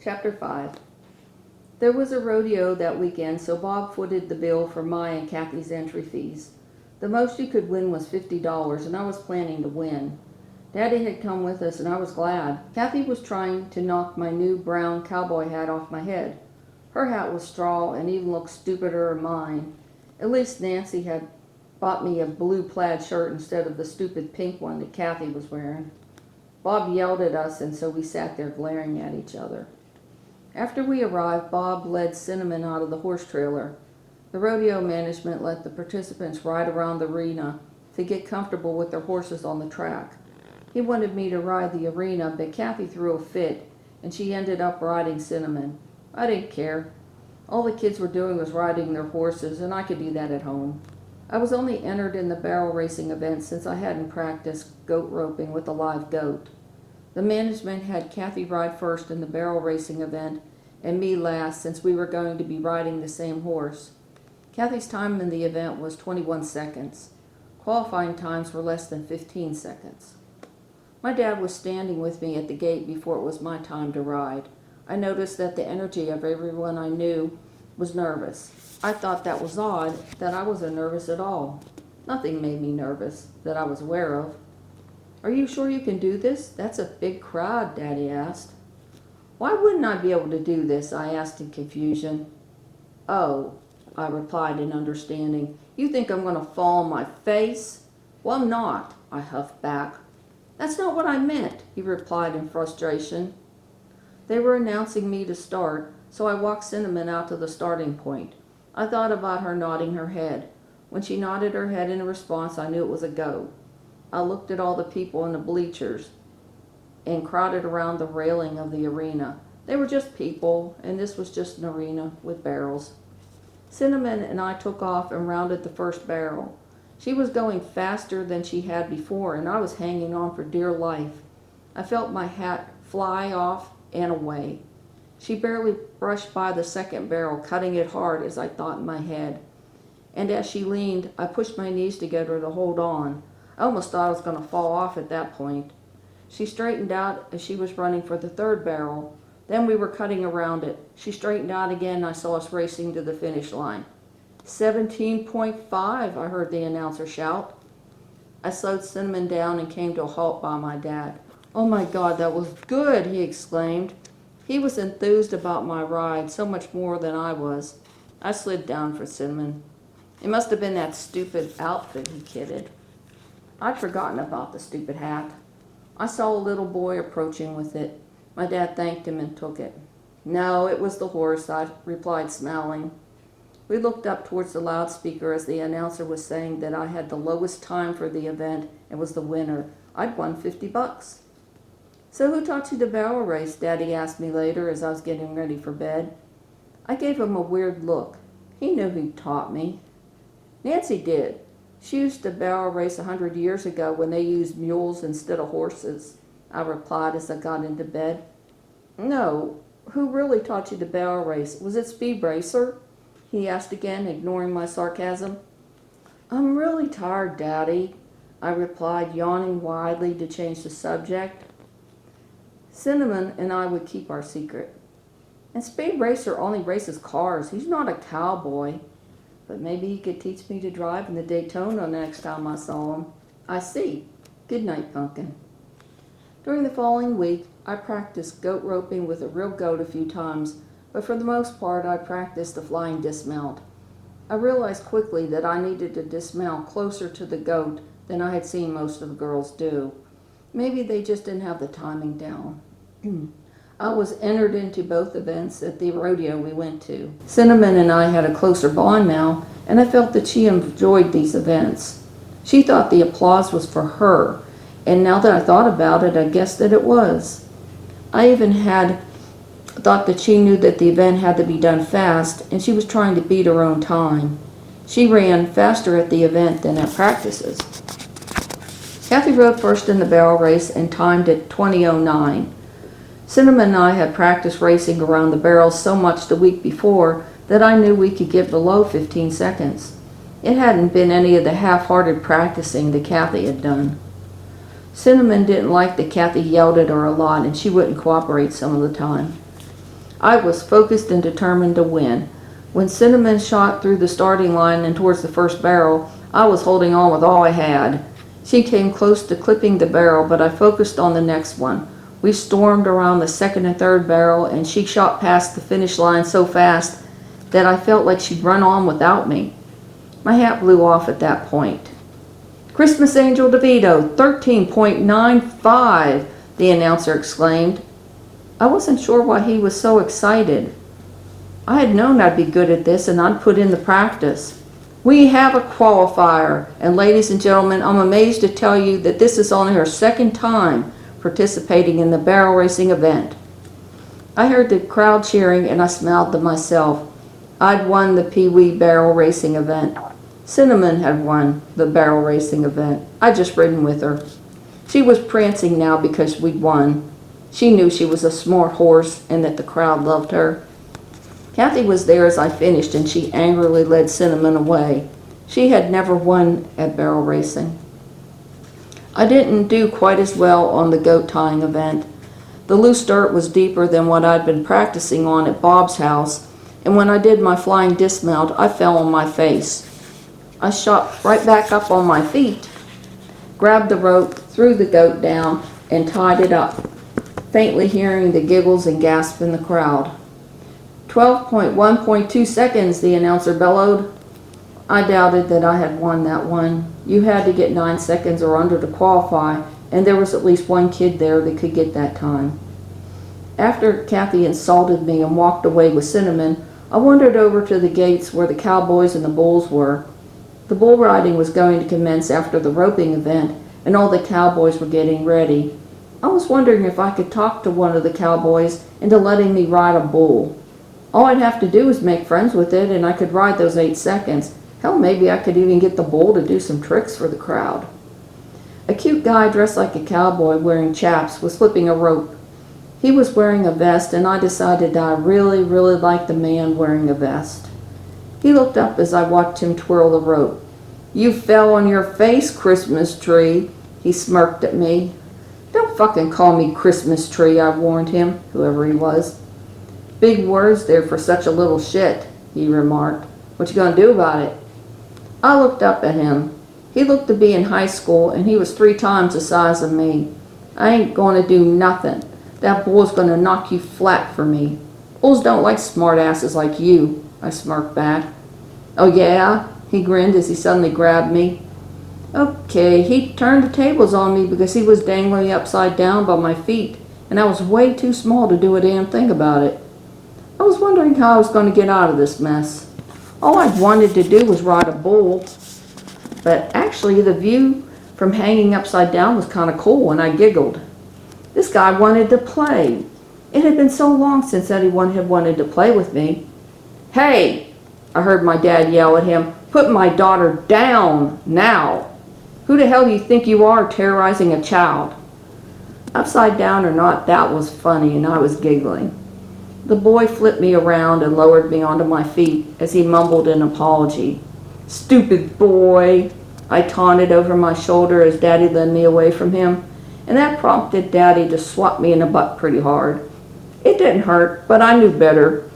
Chapter 5. There was a rodeo that weekend, so Bob footed the bill for my and Kathy's entry fees. The most you could win was $50, and I was planning to win. Daddy had come with us, and I was glad. Kathy was trying to knock my new brown cowboy hat off my head. Her hat was straw and even looked stupider than mine. At least Nancy had bought me a blue plaid shirt instead of the stupid pink one that Kathy was wearing. Bob yelled at us, and so we sat there glaring at each other. After we arrived, Bob led Cinnamon out of the horse trailer. The rodeo management let the participants ride around the arena to get comfortable with their horses on the track. He wanted me to ride the arena, but Kathy threw a fit, and she ended up riding Cinnamon. I didn't care. All the kids were doing was riding their horses, and I could do that at home. I was only entered in the barrel racing event since I hadn't practiced goat roping with a live goat. The management had Kathy ride first in the barrel racing event and me last since we were going to be riding the same horse. Kathy's time in the event was 21 seconds. Qualifying times were less than 15 seconds. My dad was standing with me at the gate before it was my time to ride. I noticed that the energy of everyone I knew was nervous. I thought that was odd, that I wasn't nervous at all. Nothing made me nervous that I was aware of. "Are you sure you can do this? That's a big crowd," Daddy asked. "Why wouldn't I be able to do this?" I asked in confusion. "Oh," I replied in understanding. "You think I'm going to fall on my face?" "Well, I'm not," I huffed back. "That's not what I meant," he replied in frustration. They were announcing me to start, so I walked Cinnamon out to the starting point. I thought about her nodding her head. When she nodded her head in response, I knew it was a go. I looked at all the people in the bleachers and crowded around the railing of the arena. They were just people, and this was just an arena with barrels. Cinnamon and I took off and rounded the first barrel. She was going faster than she had before, and I was hanging on for dear life. I felt my hat fly off and away. She barely brushed by the second barrel, cutting it hard as I thought in my head. And as she leaned, I pushed my knees together to hold on. I almost thought I was going to fall off at that point. She straightened out as she was running for the third barrel. Then we were cutting around it. She straightened out again, and I saw us racing to the finish line. 17.5, I heard the announcer shout. I slowed Cinnamon down and came to a halt by my dad. "Oh my God, that was good," he exclaimed. He was enthused about my ride, so much more than I was. I slid down for Cinnamon. "It must have been that stupid outfit," he kidded. I'd forgotten about the stupid hat. I saw a little boy approaching with it. My dad thanked him and took it. "No, it was the horse," I replied, smiling. We looked up towards the loudspeaker as the announcer was saying that I had the lowest time for the event and was the winner. I'd won $50. "So who taught you the barrel race?" Daddy asked me later as I was getting ready for bed. I gave him a weird look. He knew who taught me. "Nancy did. She used to barrel race 100 years ago when they used mules instead of horses," I replied as I got into bed. "No, who really taught you the barrel race? Was it Speed Racer?" he asked again, ignoring my sarcasm. "I'm really tired, Daddy," I replied, yawning widely to change the subject. Cinnamon and I would keep our secret. "And Speed Racer only races cars. He's not a cowboy. But maybe he could teach me to drive in the Daytona next time I saw him." "I see. Good night, Pumpkin." During the following week, I practiced goat roping with a real goat a few times, but for the most part I practiced the flying dismount. I realized quickly that I needed to dismount closer to the goat than I had seen most of the girls do. Maybe they just didn't have the timing down. I was entered into both events at the rodeo we went to. Cinnamon and I had a closer bond now, and I felt that she enjoyed these events. She thought the applause was for her, and now that I thought about it, I guessed that it was. I even had thought that she knew that the event had to be done fast, and she was trying to beat her own time. She ran faster at the event than at practices. Kathy rode first in the barrel race and timed at 20:09. Cinnamon and I had practiced racing around the barrels so much the week before that I knew we could get below 15 seconds. It hadn't been any of the half-hearted practicing that Kathy had done. Cinnamon didn't like that Kathy yelled at her a lot, and she wouldn't cooperate some of the time. I was focused and determined to win. When Cinnamon shot through the starting line and towards the first barrel, I was holding on with all I had. She came close to clipping the barrel, but I focused on the next one. We stormed around the second and third barrel, and she shot past the finish line so fast that I felt like she'd run on without me. My hat blew off at that point. "Christmas Angel DeVito, 13.95, the announcer exclaimed. I wasn't sure why he was so excited. I had known I'd be good at this, and I'd put in the practice. We have a qualifier, and ladies and gentlemen, I'm amazed to tell you that this is only her second time participating in the barrel racing event. I heard the crowd cheering, and I smiled to myself. I'd won the Pee Wee barrel racing event. Cinnamon had won the barrel racing event. I'd just ridden with her. She was prancing now because we'd won. She knew she was a smart horse and that the crowd loved her. Kathy was there as I finished, and she angrily led Cinnamon away. She had never won at barrel racing. I didn't do quite as well on the goat tying event. The loose dirt was deeper than what I'd been practicing on at Bob's house, and when I did my flying dismount, I fell on my face. I shot right back up on my feet, grabbed the rope, threw the goat down, and tied it up, faintly hearing the giggles and gasps in the crowd. 12.1.2 seconds, the announcer bellowed. I doubted that I had won that one. You had to get 9 seconds or under to qualify, and there was at least one kid there that could get that time. After Kathy insulted me and walked away with Cinnamon, I wandered over to the gates where the cowboys and the bulls were. The bull riding was going to commence after the roping event, and all the cowboys were getting ready. I was wondering if I could talk to one of the cowboys into letting me ride a bull. All I'd have to do was make friends with it, and I could ride those 8 seconds. Hell, maybe I could even get the bull to do some tricks for the crowd. A cute guy dressed like a cowboy wearing chaps was flipping a rope. He was wearing a vest, and I decided that I really liked the man wearing a vest. He looked up as I watched him twirl the rope. You fell on your face, Christmas tree, he smirked at me. Don't fucking call me Christmas tree, I warned him, whoever he was. Big words there for such a little shit, he remarked. What you gonna do about it? I looked up at him. He looked to be in high school, and he was 3 times the size of me. I ain't gonna do nothing. That bull's gonna knock you flat for me. Bulls don't like smart asses like you, I smirked back. Oh yeah? He grinned as he suddenly grabbed me. Okay, he turned the tables on me because he was dangling upside down by my feet, and I was way too small to do a damn thing about it. I was wondering how I was going to get out of this mess. All I wanted to do was ride a bull, but actually the view from hanging upside down was kind of cool, and I giggled. This guy wanted to play. It had been so long since anyone had wanted to play with me. Hey, I heard my dad yell at him, put my daughter down now. Who the hell do you think you are terrorizing a child? Upside down or not, that was funny, and I was giggling. The boy flipped me around and lowered me onto my feet as he mumbled an apology. Stupid boy, I taunted over my shoulder as Daddy led me away from him, and that prompted Daddy to swat me in the butt pretty hard. It didn't hurt, but I knew better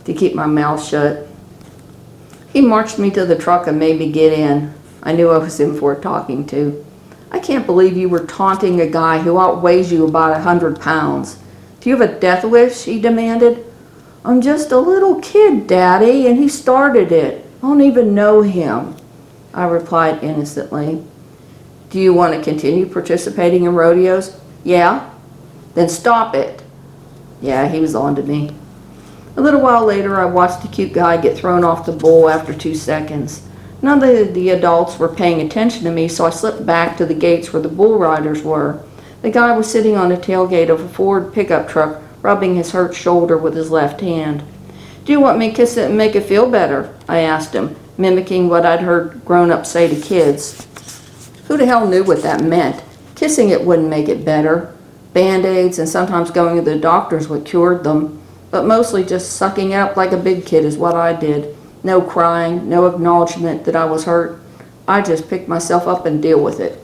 to keep my mouth shut. He marched me to the truck and made me get in. I knew I was in for a talking to. I can't believe you were taunting a guy who outweighs you about 100 pounds. Do you have a death wish? He demanded. I'm just a little kid, Daddy, and he started it. I don't even know him, I replied innocently. Do you want to continue participating in rodeos? Yeah. Then stop it. Yeah, he was on to me. A little while later, I watched the cute guy get thrown off the bull after 2 seconds. None of the adults were paying attention to me, so I slipped back to the gates where the bull riders were. The guy was sitting on the tailgate of a Ford pickup truck, rubbing his hurt shoulder with his left hand. Do you want me to kiss it and make it feel better? I asked him, mimicking what I'd heard grown-ups say to kids. Who the hell knew what that meant? Kissing it wouldn't make it better. Band-aids and sometimes going to the doctor's what cured them. But mostly just sucking it up like a big kid is what I did. No crying, no acknowledgement that I was hurt. I just picked myself up and deal with it.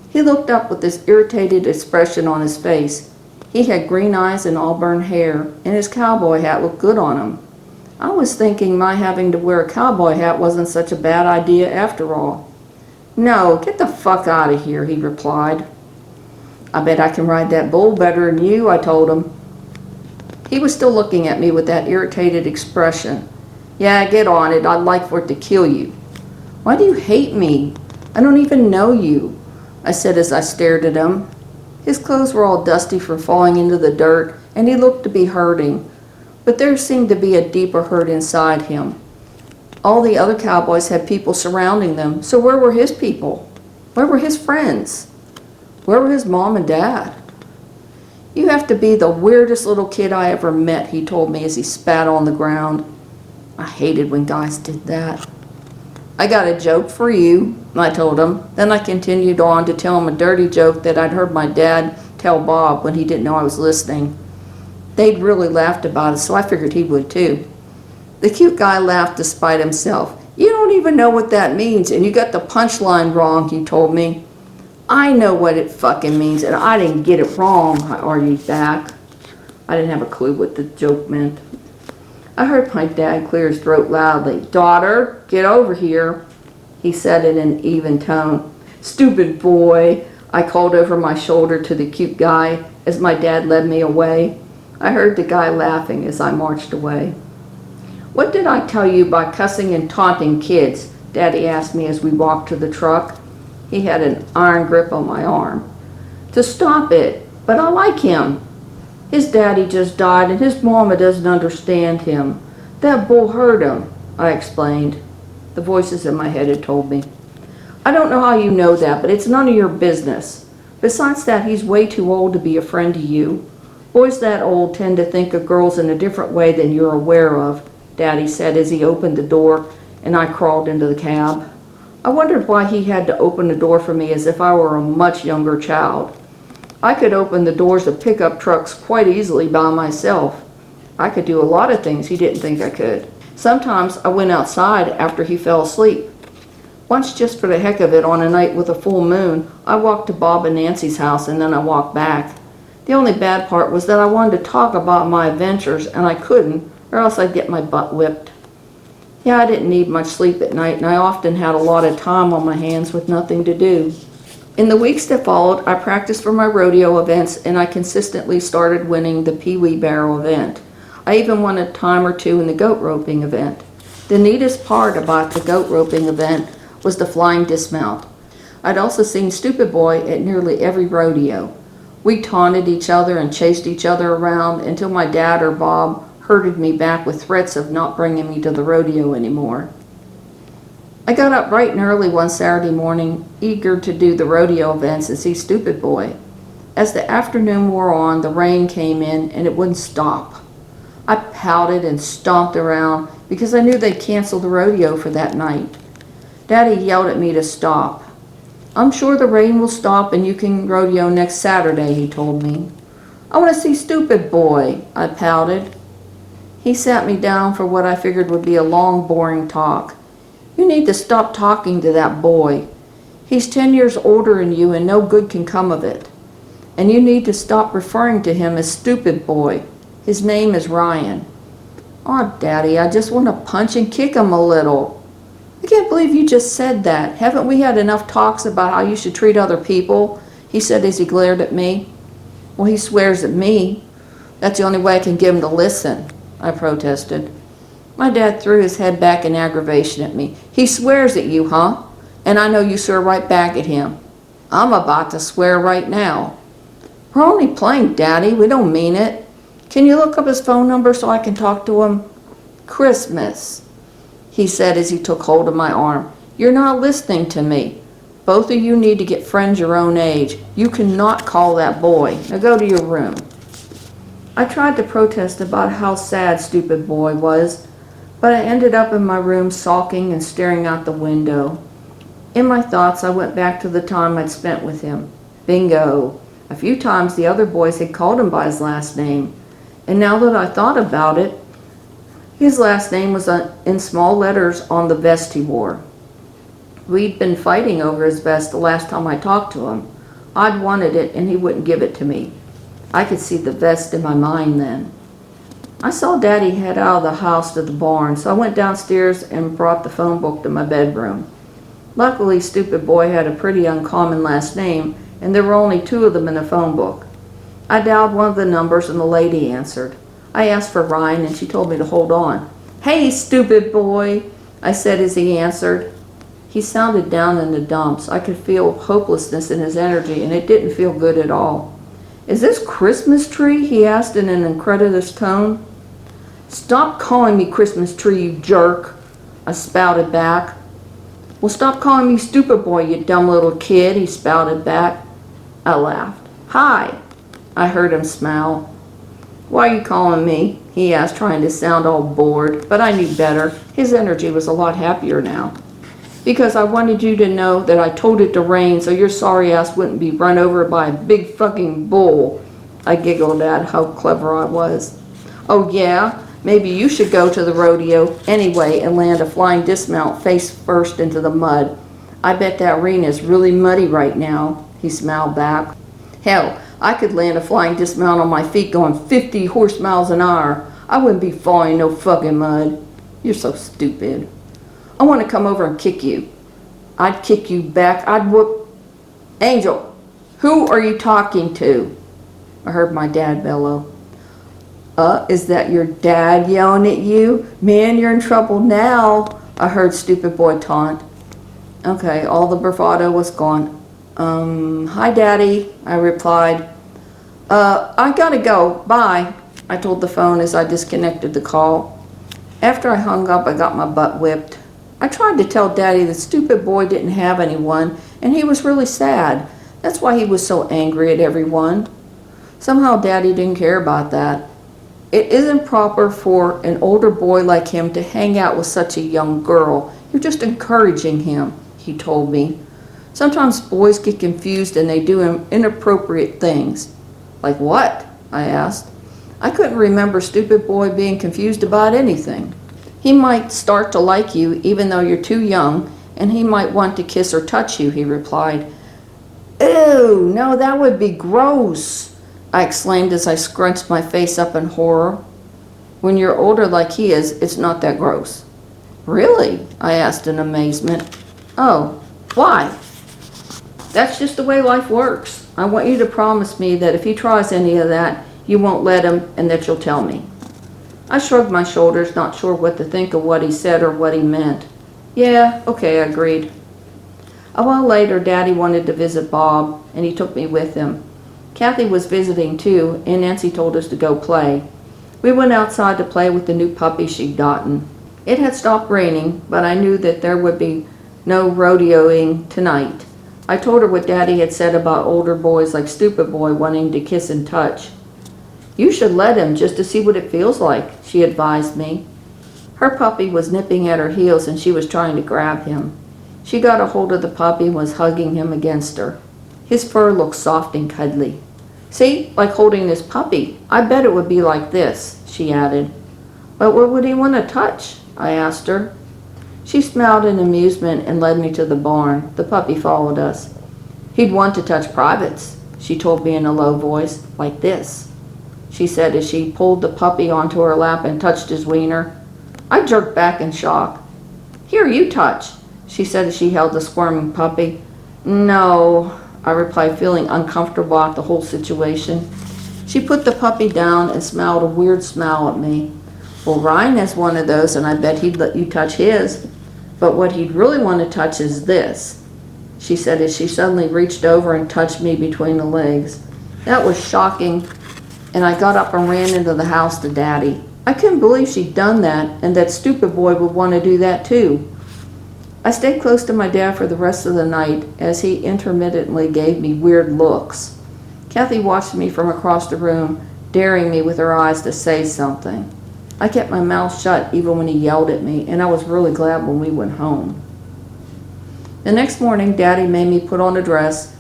He looked up with this irritated expression on his face. He had green eyes and auburn hair, and his cowboy hat looked good on him. I was thinking my having to wear a cowboy hat wasn't such a bad idea after all. "No, get the fuck out of here," he replied. "I bet I can ride that bull better than you," I told him. He was still looking at me with that irritated expression. "Yeah, get on it. I'd like for it to kill you." "Why do you hate me? I don't even know you," I said as I stared at him. His clothes were all dusty from falling into the dirt, and he looked to be hurting. But there seemed to be a deeper hurt inside him. All the other cowboys had people surrounding them, so where were his people? Where were his friends? Where were his mom and dad? "You have to be the weirdest little kid I ever met," he told me as he spat on the ground. I hated when guys did that. "I got a joke for you," I told him. Then I continued on to tell him a dirty joke that I'd heard my dad tell Bob when he didn't know I was listening. They'd really laughed about it, so I figured he would too. The cute guy laughed despite himself. "You don't even know what that means, and you got the punchline wrong," he told me. "I know what it fucking means, and I didn't get it wrong," I argued back. I didn't have a clue what the joke meant. I heard my dad clear his throat loudly. "Daughter, get over here," he said in an even tone. "Stupid boy," I called over my shoulder to the cute guy as my dad led me away. I heard the guy laughing as I marched away. "What did I tell you by cussing and taunting kids?" Daddy asked me as we walked to the truck. He had an iron grip on my arm. "To stop it, but I like him. His daddy just died and his mama doesn't understand him. That bull hurt him," I explained. The voices in my head had told me. "I don't know how you know that, but it's none of your business. Besides that, he's way too old to be a friend to you. Boys that old tend to think of girls in a different way than you're aware of," Daddy said as he opened the door and I crawled into the cab. I wondered why he had to open the door for me as if I were a much younger child. I could open the doors of pickup trucks quite easily by myself. I could do a lot of things he didn't think I could. Sometimes I went outside after he fell asleep. Once, just for the heck of it, on a night with a full moon, I walked to Bob and Nancy's house and then I walked back. The only bad part was that I wanted to talk about my adventures and I couldn't, or else I'd get my butt whipped. Yeah, I didn't need much sleep at night, and I often had a lot of time on my hands with nothing to do. In the weeks that followed, I practiced for my rodeo events, and I consistently started winning the Pee Wee Barrel event. I even won a time or two in the goat roping event. The neatest part about the goat roping event was the flying dismount. I'd also seen Stupid Boy at nearly every rodeo. We taunted each other and chased each other around until my dad or Bob herded me back with threats of not bringing me to the rodeo anymore. I got up bright and early one Saturday morning, eager to do the rodeo events and see Stupid Boy. As the afternoon wore on, the rain came in and it wouldn't stop. I pouted and stomped around because I knew they'd cancel the rodeo for that night. Daddy yelled at me to stop. "I'm sure the rain will stop and you can rodeo next Saturday," he told me. "I want to see Stupid Boy," I pouted. He sat me down for what I figured would be a long, boring talk. "You need to stop talking to that boy. He's 10 years older than you and no good can come of it. And you need to stop referring to him as Stupid Boy. His name is Ryan." "Aw, Daddy, I just want to punch and kick him a little." "I can't believe you just said that. Haven't we had enough talks about how you should treat other people?" he said as he glared at me. "Well, he swears at me. That's the only way I can get him to listen," I protested. My dad threw his head back in aggravation at me. "He swears at you, huh? And I know you swear right back at him." "I'm about to swear right now." "We're only playing, Daddy. We don't mean it. Can you look up his phone number so I can talk to him?" "Christmas," he said as he took hold of my arm. "You're not listening to me. Both of you need to get friends your own age. You cannot call that boy. Now go to your room." I tried to protest about how sad Stupid Boy was, but I ended up in my room sulking and staring out the window. In my thoughts, I went back to the time I'd spent with him. Bingo. A few times the other boys had called him by his last name, and now that I thought about it, his last name was in small letters on the vest he wore. We'd been fighting over his vest the last time I talked to him. I'd wanted it and he wouldn't give it to me. I could see the vest in my mind then. I saw Daddy head out of the house to the barn, so I went downstairs and brought the phone book to my bedroom. Luckily, Stupid Boy had a pretty uncommon last name, and there were only 2 of them in the phone book. I dialed one of the numbers and the lady answered. I asked for Ryan and she told me to hold on. "Hey, Stupid Boy," I said as he answered. He sounded down in the dumps. I could feel hopelessness in his energy, and it didn't feel good at all. "Is this Christmas tree?" he asked in an incredulous tone. "Stop calling me Christmas tree, you jerk," I spouted back. "Well, stop calling me Stupid Boy, you dumb little kid," he spouted back. I laughed. "Hi," I heard him smile. "Why are you calling me?" he asked, trying to sound all bored, but I knew better. His energy was a lot happier now. "Because I wanted you to know that I told it to rain so your sorry ass wouldn't be run over by a big fucking bull," I giggled at how clever I was. "Oh yeah? Maybe you should go to the rodeo anyway and land a flying dismount face first into the mud. I bet that arena is really muddy right now," he smiled back. "Hell, I could land a flying dismount on my feet going 50 horse miles an hour. I wouldn't be falling in no fucking mud." "You're so stupid." "I want to come over and kick you." "I'd kick you back. I'd whoop." "Angel, who are you talking to?" I heard my dad bellow. Is that your dad yelling at you? Man, you're in trouble now," I heard Stupid Boy taunt. Okay, all the bravado was gone. "Hi, Daddy," I replied. I gotta go. Bye," I told the phone as I disconnected the call. After I hung up, I got my butt whipped. I tried to tell Daddy that Stupid Boy didn't have anyone, and he was really sad. That's why he was so angry at everyone. Somehow Daddy didn't care about that. "It isn't proper for an older boy like him to hang out with such a young girl. You're just encouraging him," he told me. "Sometimes boys get confused and they do inappropriate things." "Like what?" I asked. I couldn't remember Stupid Boy being confused about anything. "He might start to like you even though you're too young, and he might want to kiss or touch you," he replied. "Ew, no, that would be gross," I exclaimed as I scrunched my face up in horror. "When you're older like he is, it's not that gross." "Really?" I asked in amazement. "Oh, why?" "That's just the way life works. I want you to promise me that if he tries any of that, you won't let him and that you'll tell me." I shrugged my shoulders, not sure what to think of what he said or what he meant. "Yeah, okay," I agreed. A while later, Daddy wanted to visit Bob, and he took me with him. Kathy was visiting too, and Nancy told us to go play. We went outside to play with the new puppy she'd gotten. It had stopped raining, but I knew that there would be no rodeoing tonight. I told her what Daddy had said about older boys like Stupid Boy wanting to kiss and touch. "You should let him just to see what it feels like," she advised me. Her puppy was nipping at her heels and she was trying to grab him. She got a hold of the puppy and was hugging him against her. His fur looked soft and cuddly. "See, like holding this puppy. I bet it would be like this," she added. "But what would he want to touch?" I asked her. She smiled in amusement and led me to the barn. The puppy followed us. "He'd want to touch privates," she told me in a low voice, "like this," she said as she pulled the puppy onto her lap and touched his wiener. I jerked back in shock. "Here, you touch," she said as she held the squirming puppy. "No," I replied, feeling uncomfortable at the whole situation. She put the puppy down and smiled a weird smile at me. "Well, Ryan has one of those, and I bet he'd let you touch his. But what he'd really want to touch is this," she said as she suddenly reached over and touched me between the legs. That was shocking, and I got up and ran into the house to Daddy. I couldn't believe she'd done that, and that Stupid Boy would want to do that too. I stayed close to my dad for the rest of the night as he intermittently gave me weird looks. Kathy watched me from across the room, daring me with her eyes to say something. I kept my mouth shut even when he yelled at me, and I was really glad when we went home. The next morning, Daddy made me put on a dress,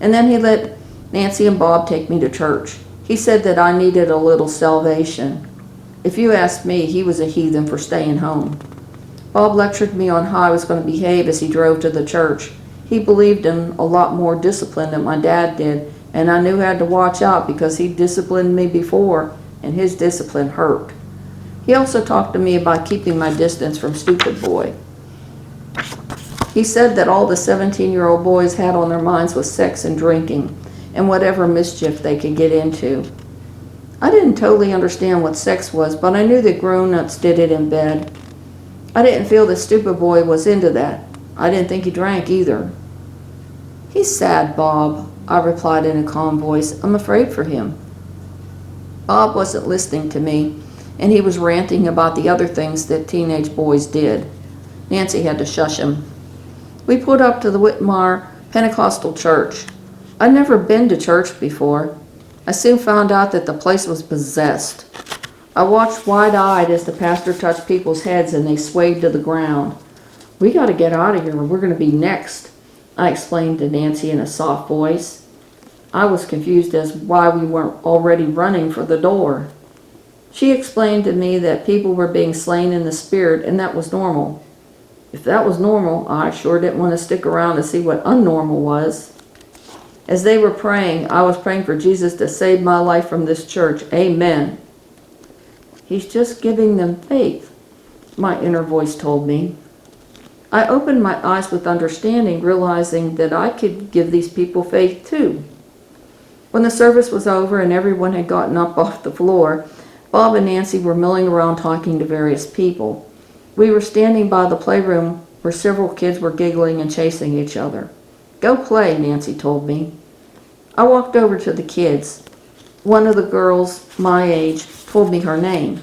and then he let Nancy and Bob take me to church. He said that I needed a little salvation. If you asked me, he was a heathen for staying home. Bob lectured me on how I was going to behave as he drove to the church. He believed in a lot more discipline than my dad did, and I knew I had to watch out because he disciplined me before, and his discipline hurt. He also talked to me about keeping my distance from Stupid Boy. He said that all the 17-year-old boys had on their minds was sex and drinking, and whatever mischief they could get into. I didn't totally understand what sex was, but I knew that grown-ups did it in bed. I didn't feel that Stupid Boy was into that. I didn't think he drank either. "He's sad, Bob," I replied in a calm voice. "I'm afraid for him." Bob wasn't listening to me, and he was ranting about the other things that teenage boys did. Nancy had to shush him. We pulled up to the Whitmire Pentecostal Church. I'd never been to church before. I soon found out that the place was possessed. I watched wide-eyed as the pastor touched people's heads and they swayed to the ground. "We got to get out of here or we're going to be next," I explained to Nancy in a soft voice. I was confused as why we weren't already running for the door. She explained to me that people were being slain in the spirit and that was normal. If that was normal, I sure didn't want to stick around to see what unnormal was. As they were praying, I was praying for Jesus to save my life from this church. Amen. "He's just giving them faith," my inner voice told me. I opened my eyes with understanding, realizing that I could give these people faith too. When the service was over and everyone had gotten up off the floor, Bob and Nancy were milling around talking to various people. We were standing by the playroom where several kids were giggling and chasing each other. "Go play," Nancy told me. I walked over to the kids. One of the girls, my age, told me her name.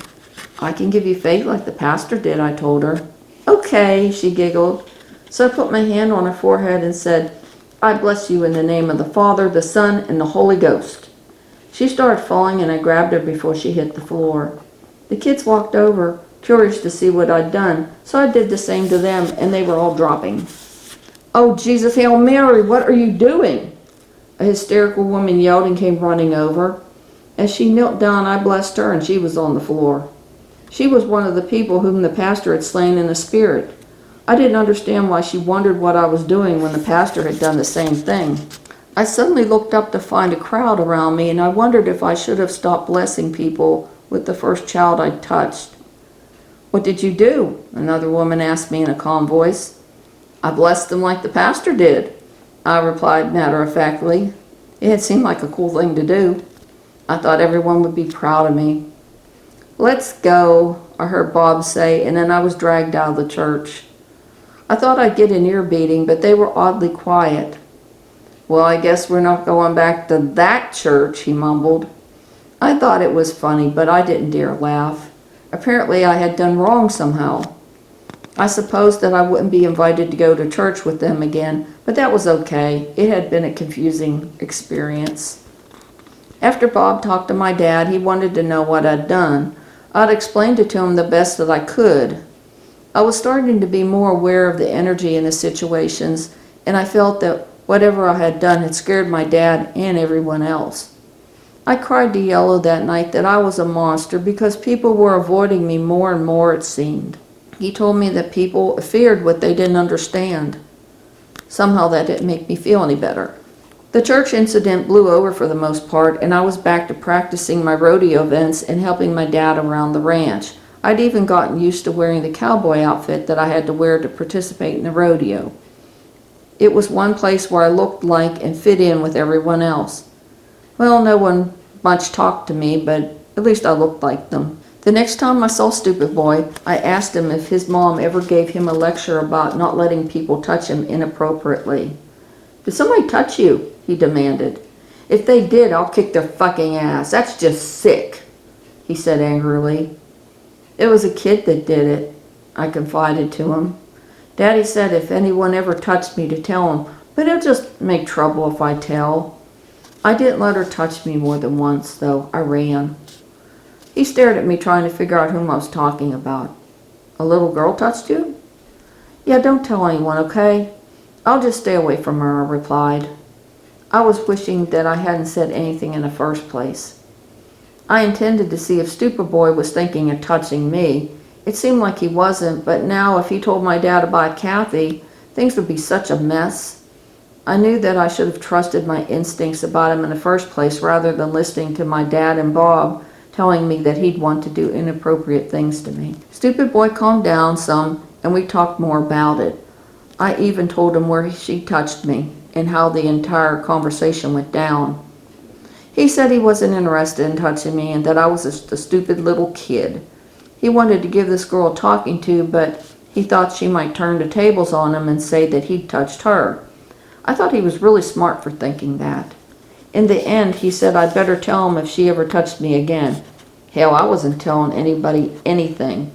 "I can give you faith like the pastor did," I told her. "Okay," she giggled. So I put my hand on her forehead and said, "I bless you in the name of the Father, the Son, and the Holy Ghost." She started falling and I grabbed her before she hit the floor. The kids walked over, curious to see what I'd done, so I did the same to them and they were all dropping. "Oh, Jesus, Hail Mary, what are you doing?" A hysterical woman yelled and came running over. As she knelt down, I blessed her and she was on the floor. She was one of the people whom the pastor had slain in the spirit. I didn't understand why she wondered what I was doing when the pastor had done the same thing. I suddenly looked up to find a crowd around me and I wondered if I should have stopped blessing people with the first child I'd touched. "What did you do?" another woman asked me in a calm voice. "I blessed them like the pastor did," I replied matter-of-factly. It had seemed like a cool thing to do. I thought everyone would be proud of me. "Let's go," I heard Bob say, and then I was dragged out of the church. I thought I'd get an ear beating, but they were oddly quiet. "Well, I guess we're not going back to that church," he mumbled. I thought it was funny, but I didn't dare laugh. Apparently I had done wrong somehow. I supposed that I wouldn't be invited to go to church with them again, but that was okay. It had been a confusing experience. After Bob talked to my dad, he wanted to know what I'd done. I'd explained it to him the best that I could. I was starting to be more aware of the energy in the situations, and I felt that whatever I had done had scared my dad and everyone else. I cried to Yellow that night that I was a monster because people were avoiding me more and more, it seemed. He told me that people feared what they didn't understand. Somehow that didn't make me feel any better. The church incident blew over for the most part, and I was back to practicing my rodeo events and helping my dad around the ranch. I'd even gotten used to wearing the cowboy outfit that I had to wear to participate in the rodeo. It was one place where I looked like and fit in with everyone else. Well, no one much talked to me, but at least I looked like them. The next time I saw Stupid Boy, I asked him if his mom ever gave him a lecture about not letting people touch him inappropriately. "Did somebody touch you?" he demanded. "If they did, I'll kick their fucking ass. That's just sick," he said angrily. "It was a kid that did it," I confided to him. "Daddy said if anyone ever touched me to tell him, but it'll just make trouble if I tell." I didn't let her touch me more than once, though. I ran. He stared at me, trying to figure out whom I was talking about. "A little girl touched you?" "Yeah, don't tell anyone, okay?" "I'll just stay away from her," I replied. I was wishing that I hadn't said anything in the first place. I intended to see if Stupid Boy was thinking of touching me. It seemed like he wasn't, but now if he told my dad about Kathy, things would be such a mess. I knew that I should have trusted my instincts about him in the first place rather than listening to my dad and Bob telling me that he'd want to do inappropriate things to me. Stupid boy calmed down some, and we talked more about it. I even told him where she touched me and how the entire conversation went down. He said he wasn't interested in touching me and that I was just a stupid little kid. He wanted to give this girl a talking to, but he thought she might turn the tables on him and say that he'd touched her. I thought he was really smart for thinking that. In the end, he said I'd better tell him if she ever touched me again. Hell, I wasn't telling anybody anything,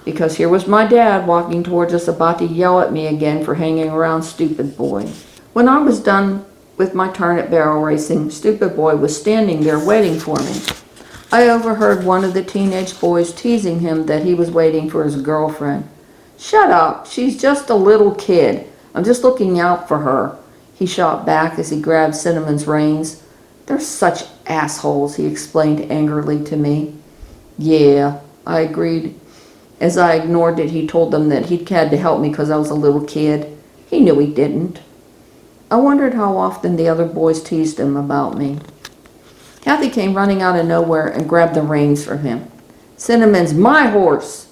because here was my dad walking towards us about to yell at me again for hanging around Stupid Boy. When I was done with my turn at barrel racing, Stupid Boy was standing there waiting for me. I overheard one of the teenage boys teasing him that he was waiting for his girlfriend. "Shut up, she's just a little kid. I'm just looking out for her," he shot back as he grabbed Cinnamon's reins. "They're such assholes," he explained angrily to me. "Yeah," I agreed. As I ignored it, he told them that he'd had to help me because I was a little kid. He knew he didn't. I wondered how often the other boys teased him about me. Kathy came running out of nowhere and grabbed the reins from him. "Cinnamon's my horse.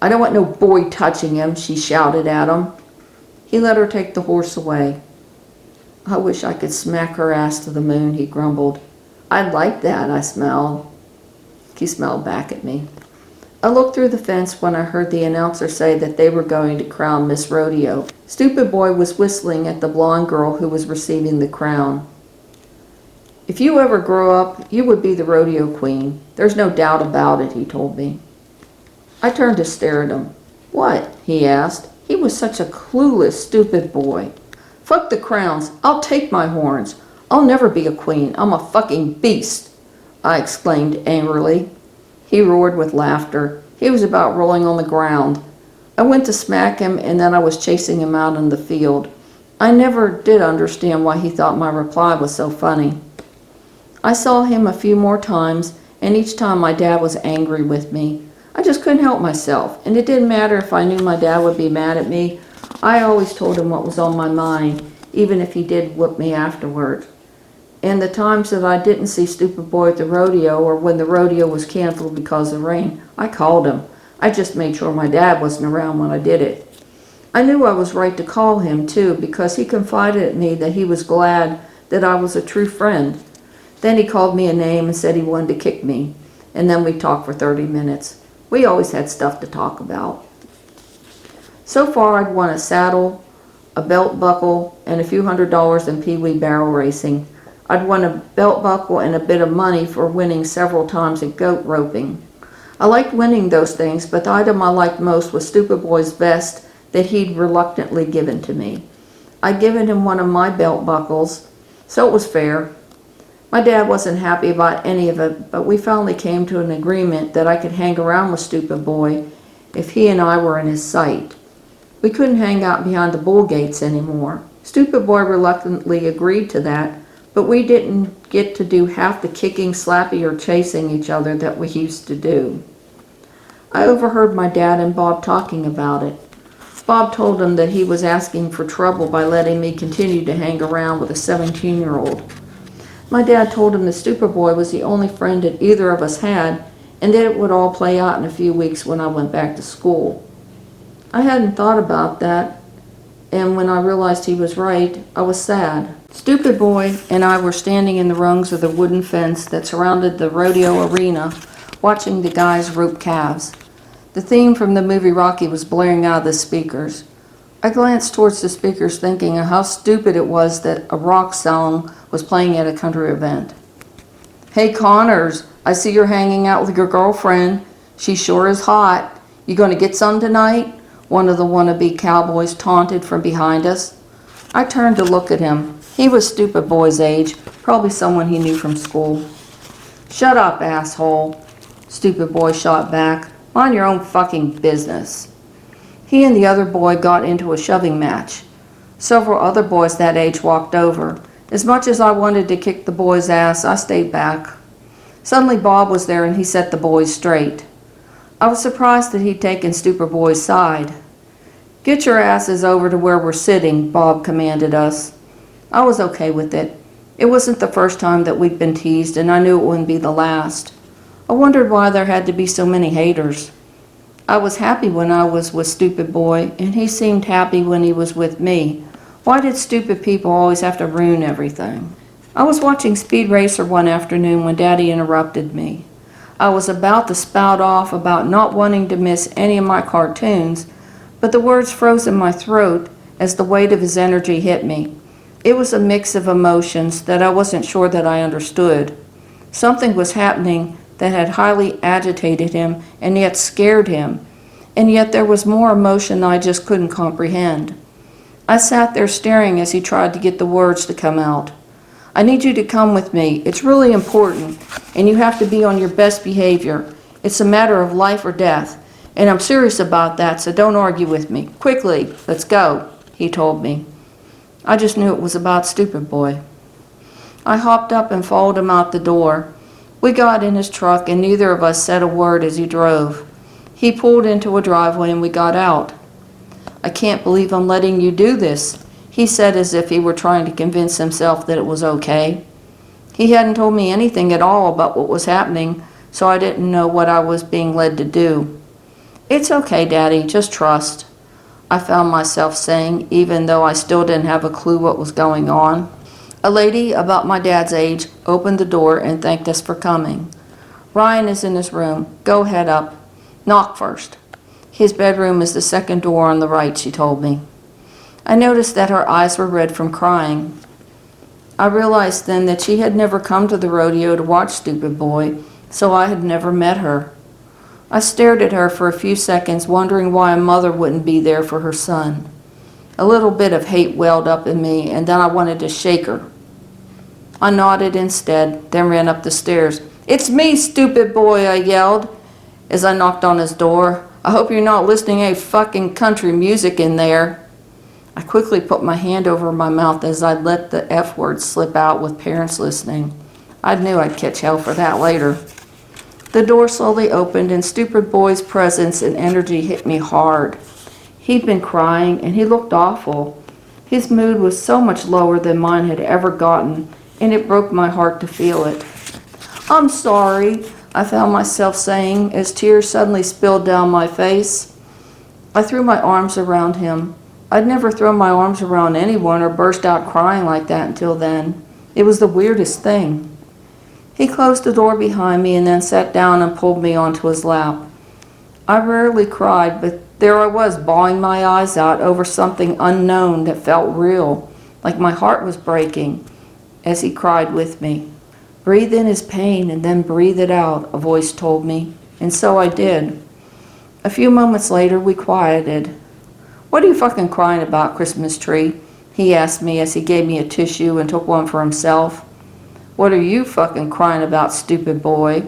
I don't want no boy touching him," she shouted at him. He let her take the horse away. "I wish I could smack her ass to the moon," he grumbled. "I'd like that," I smiled. He smiled back at me. I looked through the fence when I heard the announcer say that they were going to crown Miss Rodeo. Stupid Boy was whistling at the blonde girl who was receiving the crown. "If you ever grow up, you would be the rodeo queen. There's no doubt about it," he told me. I turned to stare at him. "What?" he asked. He was such a clueless, stupid boy. "Fuck the crowns. I'll take my horns. I'll never be a queen. I'm a fucking beast," I exclaimed angrily. He roared with laughter. He was about rolling on the ground. I went to smack him, and then I was chasing him out in the field. I never did understand why he thought my reply was so funny. I saw him a few more times, and each time my dad was angry with me. I just couldn't help myself, and it didn't matter if I knew my dad would be mad at me. I always told him what was on my mind, even if he did whoop me afterward. And the times that I didn't see Stupid Boy at the rodeo, or when the rodeo was canceled because of rain, I called him. I just made sure my dad wasn't around when I did it. I knew I was right to call him, too, because he confided in me that he was glad that I was a true friend. Then he called me a name and said he wanted to kick me, and then we talked for 30 minutes. We always had stuff to talk about. So far, I'd won a saddle, a belt buckle, and a few $100s in Pee Wee barrel racing. I'd won a belt buckle and a bit of money for winning several times at goat roping. I liked winning those things, but the item I liked most was Stupid Boy's vest that he'd reluctantly given to me. I'd given him one of my belt buckles, so it was fair. My dad wasn't happy about any of it, but we finally came to an agreement that I could hang around with Stupid Boy if he and I were in his sight. We couldn't hang out behind the bull gates anymore. Stupid Boy reluctantly agreed to that, but we didn't get to do half the kicking, slapping, or chasing each other that we used to do. I overheard my dad and Bob talking about it. Bob told him that he was asking for trouble by letting me continue to hang around with a 17-year-old. My dad told him the Stupid Boy was the only friend that either of us had, and that it would all play out in a few weeks when I went back to school. I hadn't thought about that, and when I realized he was right, I was sad. Stupid Boy and I were standing in the rungs of the wooden fence that surrounded the rodeo arena, watching the guys rope calves. The theme from the movie Rocky was blaring out of the speakers. I glanced towards the speakers, thinking of how stupid it was that a rock song was playing at a country event. "Hey Connors, I see you're hanging out with your girlfriend. She sure is hot. You gonna get some tonight?" one of the wannabe cowboys taunted from behind us. I turned to look at him. He was Stupid Boy's age, probably someone he knew from school. "Shut up, asshole," Stupid Boy shot back. "Mind your own fucking business." He and the other boy got into a shoving match. Several other boys that age walked over. As much as I wanted to kick the boy's ass, I stayed back. Suddenly Bob was there and he set the boys straight. I was surprised that he'd taken Stupid Boy's side. "Get your asses over to where we're sitting," Bob commanded us. I was okay with it. It wasn't the first time that we'd been teased, and I knew it wouldn't be the last. I wondered why there had to be so many haters. I was happy when I was with Stupid Boy, and he seemed happy when he was with me. Why did stupid people always have to ruin everything? I was watching Speed Racer one afternoon when Daddy interrupted me. I was about to spout off about not wanting to miss any of my cartoons, but the words froze in my throat as the weight of his energy hit me. It was a mix of emotions that I wasn't sure that I understood. Something was happening that had highly agitated him and yet scared him, and yet there was more emotion I just couldn't comprehend. I sat there staring as he tried to get the words to come out. I need you to come with me. It's really important, and you have to be on your best behavior. It's a matter of life or death, and I'm serious about that, so don't argue with me. Quickly, let's go, he told me. I just knew it was about Stupid Boy. I hopped up and followed him out the door. We got in his truck, and neither of us said a word as he drove. He pulled into a driveway, and we got out. I can't believe I'm letting you do this, he said as if he were trying to convince himself that it was okay. He hadn't told me anything at all about what was happening, so I didn't know what I was being led to do. It's okay, Daddy, just trust, I found myself saying, even though I still didn't have a clue what was going on. A lady about my dad's age opened the door and thanked us for coming. Ryan is in his room. Go head up. Knock first. His bedroom is the second door on the right, she told me. I noticed that her eyes were red from crying. I realized then that she had never come to the rodeo to watch Stupid Boy, so I had never met her. I stared at her for a few seconds, wondering why a mother wouldn't be there for her son. A little bit of hate welled up in me, and then I wanted to shake her. I nodded instead, then ran up the stairs. It's me, Stupid Boy, I yelled as I knocked on his door. I hope you're not listening to any fucking country music in there. I quickly put my hand over my mouth as I let the F word slip out with parents listening. I knew I'd catch hell for that later. The door slowly opened, and Stupid Boy's presence and energy hit me hard. He'd been crying, and he looked awful. His mood was so much lower than mine had ever gotten, and it broke my heart to feel it. I'm sorry, I found myself saying as tears suddenly spilled down my face. I threw my arms around him. I'd never thrown my arms around anyone or burst out crying like that until then. It was the weirdest thing. He closed the door behind me and then sat down and pulled me onto his lap. I rarely cried, but there I was, bawling my eyes out over something unknown that felt real, like my heart was breaking, as he cried with me. Breathe in his pain and then breathe it out, a voice told me, and so I did. A few moments later, we quieted. What are you fucking crying about, Christmas tree? He asked me as he gave me a tissue and took one for himself. What are you fucking crying about, Stupid Boy?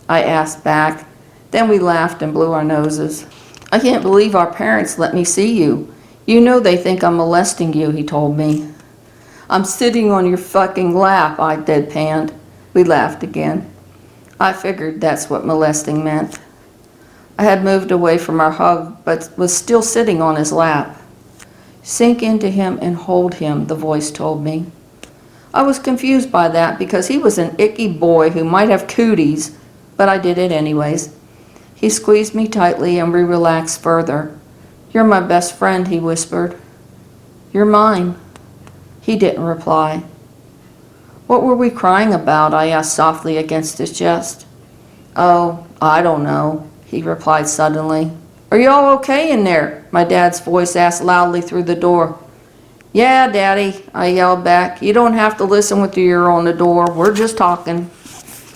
I asked back. Then we laughed and blew our noses. I can't believe our parents let me see you. You know they think I'm molesting you, he told me. I'm sitting on your fucking lap, I deadpanned. We laughed again. I figured that's what molesting meant. I had moved away from our hug, but was still sitting on his lap. Sink into him and hold him, the voice told me. I was confused by that because he was an icky boy who might have cooties, but I did it anyways. He squeezed me tightly and we relaxed further. You're my best friend, he whispered. You're mine. He didn't reply. What were we crying about? I asked softly against his chest. Oh, I don't know, he replied suddenly. Are you all okay in there? My dad's voice asked loudly through the door. Yeah, Daddy, I yelled back. You don't have to listen with your ear on the door. We're just talking.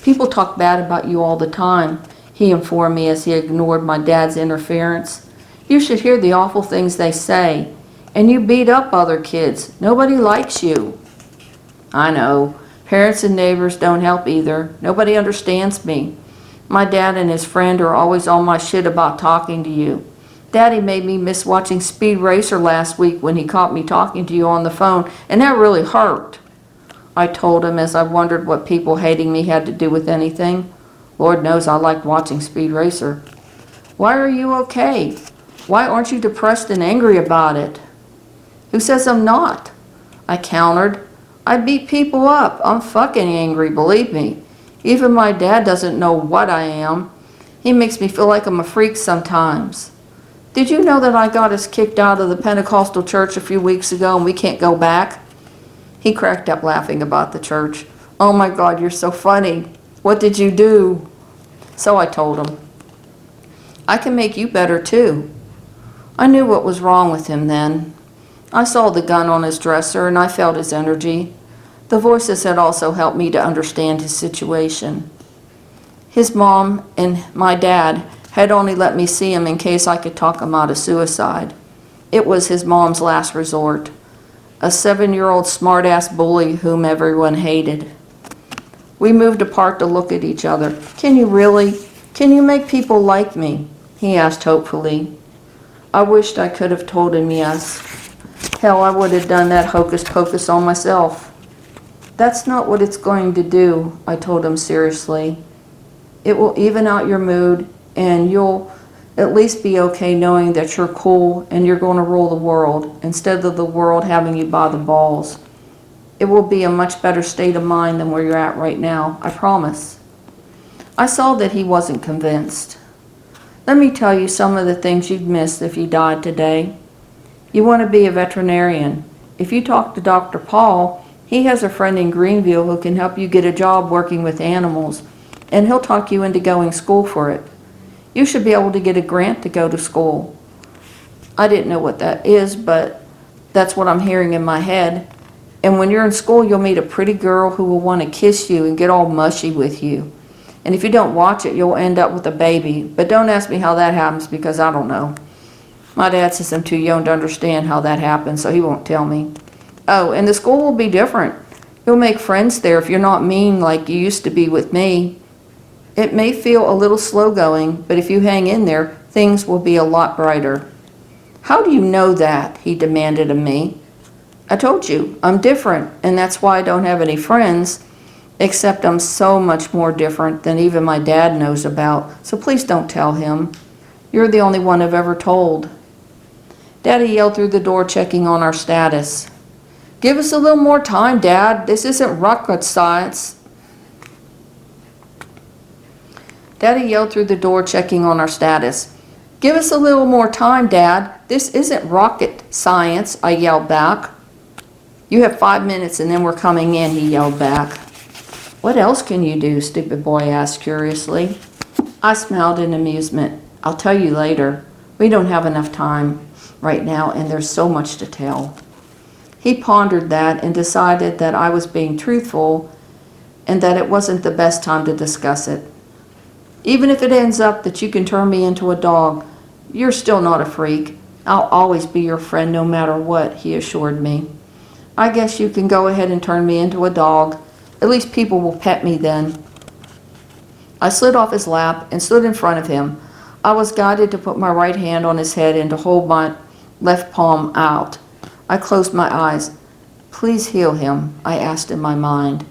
People talk bad about you all the time, he informed me as he ignored my dad's interference. You should hear the awful things they say. And you beat up other kids. Nobody likes you. I know. Parents and neighbors don't help either. Nobody understands me. My dad and his friend are always on my shit about talking to you. Daddy made me miss watching Speed Racer last week when he caught me talking to you on the phone, and that really hurt. I told him as I wondered what people hating me had to do with anything. Lord knows I liked watching Speed Racer. Why are you okay? Why aren't you depressed and angry about it? Who says I'm not? I countered. I beat people up. I'm fucking angry, believe me. Even my dad doesn't know what I am. He makes me feel like I'm a freak sometimes. Did you know that I got us kicked out of the Pentecostal church a few weeks ago and we can't go back? He cracked up laughing about the church. Oh my God, you're so funny. What did you do? So I told him. I can make you better too. I knew what was wrong with him then. I saw the gun on his dresser and I felt his energy. The voices had also helped me to understand his situation. His mom and my dad had only let me see him in case I could talk him out of suicide. It was his mom's last resort. A 7-year-old smart-ass bully whom everyone hated. We moved apart to look at each other. Can you really? Can you make people like me? He asked hopefully. I wished I could have told him yes. Hell, I would have done that hocus pocus on myself. That's not what it's going to do, I told him seriously. It will even out your mood, and you'll at least be okay knowing that you're cool and you're going to rule the world instead of the world having you by the balls. It will be a much better state of mind than where you're at right now, I promise. I saw that he wasn't convinced. Let me tell you some of the things you'd miss if you died today. You want to be a veterinarian. If you talk to Dr. Paul, he has a friend in Greenville who can help you get a job working with animals, and he'll talk you into going to school for it. You should be able to get a grant to go to school. I didn't know what that is, but that's what I'm hearing in my head. And when you're in school, you'll meet a pretty girl who will want to kiss you and get all mushy with you. And if you don't watch it, you'll end up with a baby. But don't ask me how that happens because I don't know. My dad says I'm too young to understand how that happens, so he won't tell me. Oh, and the school will be different. You'll make friends there if you're not mean like you used to be with me. It may feel a little slow going, but if you hang in there, things will be a lot brighter. How do you know that? He demanded of me. I told you, I'm different, and that's why I don't have any friends, except I'm so much more different than even my dad knows about, so please don't tell him. You're the only one I've ever told. Daddy yelled through the door, checking on our status. Give us a little more time, Dad. This isn't rocket science. Daddy yelled through the door, checking on our status. Give us a little more time, Dad. This isn't rocket science, I yelled back. You have 5 minutes and then we're coming in, he yelled back. What else can you do? Stupid boy asked curiously. I smiled in amusement. I'll tell you later. We don't have enough time right now and there's so much to tell. He pondered that and decided that I was being truthful and that it wasn't the best time to discuss it. Even if it ends up that you can turn me into a dog, you're still not a freak. I'll always be your friend no matter what, he assured me. I guess you can go ahead and turn me into a dog. At least people will pet me then. I slid off his lap and stood in front of him. I was guided to put my right hand on his head and to hold my left palm out. I closed my eyes. Please heal him, I asked in my mind.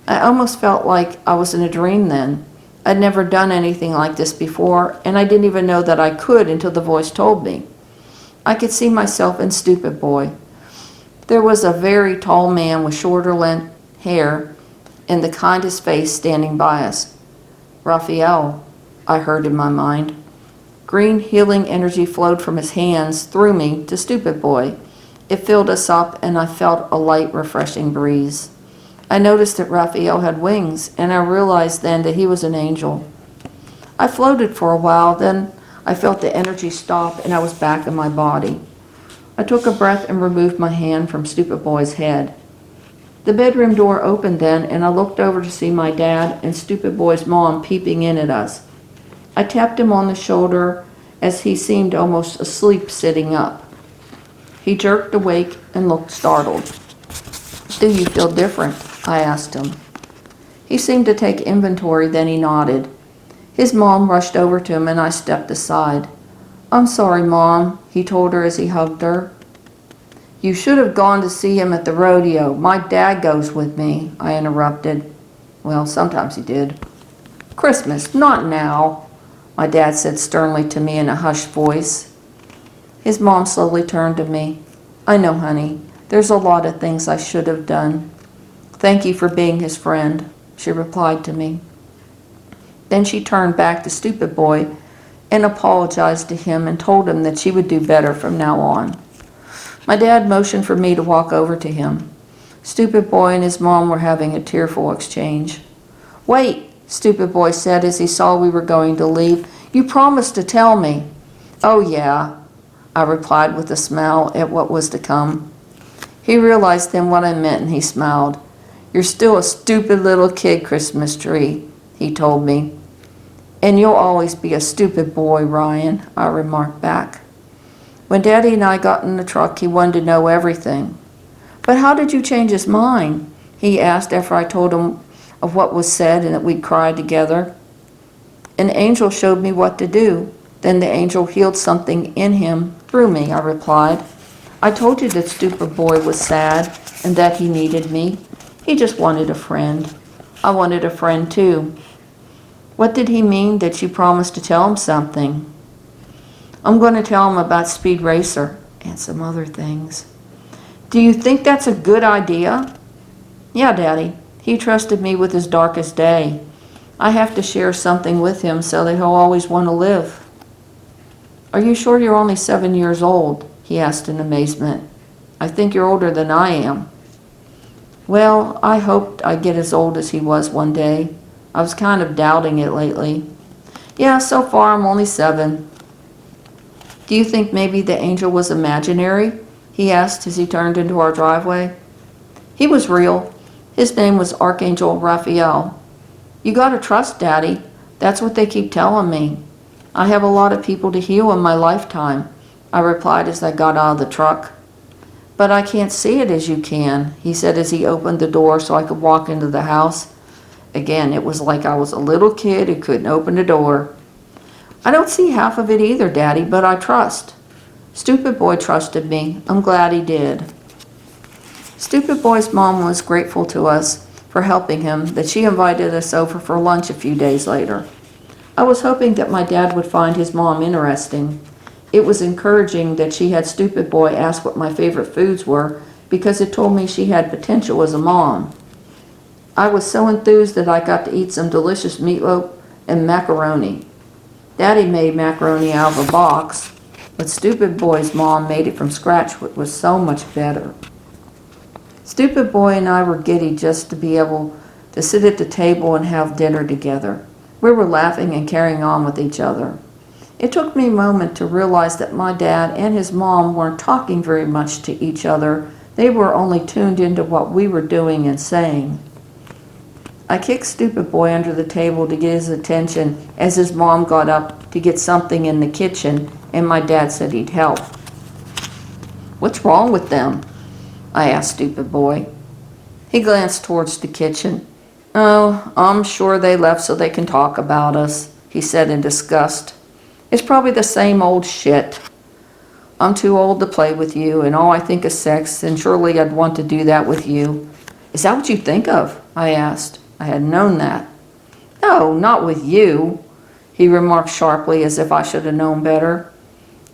I almost felt like I was in a dream then. I'd never done anything like this before, and I didn't even know that I could until the voice told me. I could see myself in Stupid Boy. There was a very tall man with shorter length hair and the kindest face standing by us. Raphael, I heard in my mind. Green healing energy flowed from his hands through me to Stupid Boy. It filled us up, and I felt a light, refreshing breeze. I noticed that Raphael had wings, and I realized then that he was an angel. I floated for a while, then I felt the energy stop, and I was back in my body. I took a breath and removed my hand from Stupid Boy's head. The bedroom door opened then, and I looked over to see my dad and Stupid Boy's mom peeping in at us. I tapped him on the shoulder as he seemed almost asleep sitting up. He jerked awake and looked startled. Do you feel different? I asked him. He seemed to take inventory, then he nodded. His mom rushed over to him and I stepped aside. I'm sorry, Mom, he told her as he hugged her. You should have gone to see him at the rodeo. My dad goes with me, I interrupted. Well, sometimes he did. Christmas, not now, my dad said sternly to me in a hushed voice. His mom slowly turned to me. I know, honey. There's a lot of things I should have done. "Thank you for being his friend," she replied to me. Then she turned back to Stupid Boy and apologized to him and told him that she would do better from now on. My dad motioned for me to walk over to him. Stupid Boy and his mom were having a tearful exchange. "Wait," Stupid Boy said as he saw we were going to leave. "You promised to tell me." "Oh, yeah," I replied with a smile at what was to come. He realized then what I meant and he smiled. "You're still a stupid little kid, Christmas tree," he told me. "And you'll always be a stupid boy, Ryan," I remarked back. When Daddy and I got in the truck, he wanted to know everything. "But how did you change his mind?" he asked after I told him of what was said and that we'd cried together. "An angel showed me what to do. Then the angel healed something in him through me," I replied. "I told you that Stupid Boy was sad and that he needed me. He just wanted a friend. I wanted a friend too." "What did he mean that you promised to tell him something?" "I'm going to tell him about Speed Racer and some other things." "Do you think that's a good idea?" "Yeah, Daddy. He trusted me with his darkest day. I have to share something with him so that he'll always want to live." "Are you sure you're only 7 years old?" he asked in amazement. "I think you're older than I am." "Well, I hoped I'd get as old as he was one day. I was kind of doubting it lately. Yeah, so far I'm only 7. "Do you think maybe the angel was imaginary?" he asked as he turned into our driveway. "He was real. His name was Archangel Raphael. You gotta trust Daddy. That's what they keep telling me. I have a lot of people to heal in my lifetime," I replied as I got out of the truck. "But I can't see it as you can," he said as he opened the door so I could walk into the house. Again, it was like I was a little kid who couldn't open the door. "I don't see half of it either, Daddy, but I trust." Stupid Boy trusted me. I'm glad he did. Stupid Boy's mom was grateful to us for helping him, that she invited us over for lunch a few days later. I was hoping that my dad would find his mom interesting. It was encouraging that she had Stupid Boy ask what my favorite foods were because it told me she had potential as a mom. I was so enthused that I got to eat some delicious meatloaf and macaroni. Daddy made macaroni out of a box, but Stupid Boy's mom made it from scratch, which was so much better. Stupid Boy and I were giddy just to be able to sit at the table and have dinner together. We were laughing and carrying on with each other. It took me a moment to realize that my dad and his mom weren't talking very much to each other. They were only tuned into what we were doing and saying. I kicked Stupid Boy under the table to get his attention as his mom got up to get something in the kitchen, and my dad said he'd help. "What's wrong with them?" I asked Stupid Boy. He glanced towards the kitchen. "Oh, I'm sure they left so they can talk about us," he said in disgust. "It's probably the same old shit. I'm too old to play with you, and all I think is sex, and surely I'd want to do that with you." "Is that what you think of?" I asked. I had known that. "No, not with you," he remarked sharply as if I should have known better.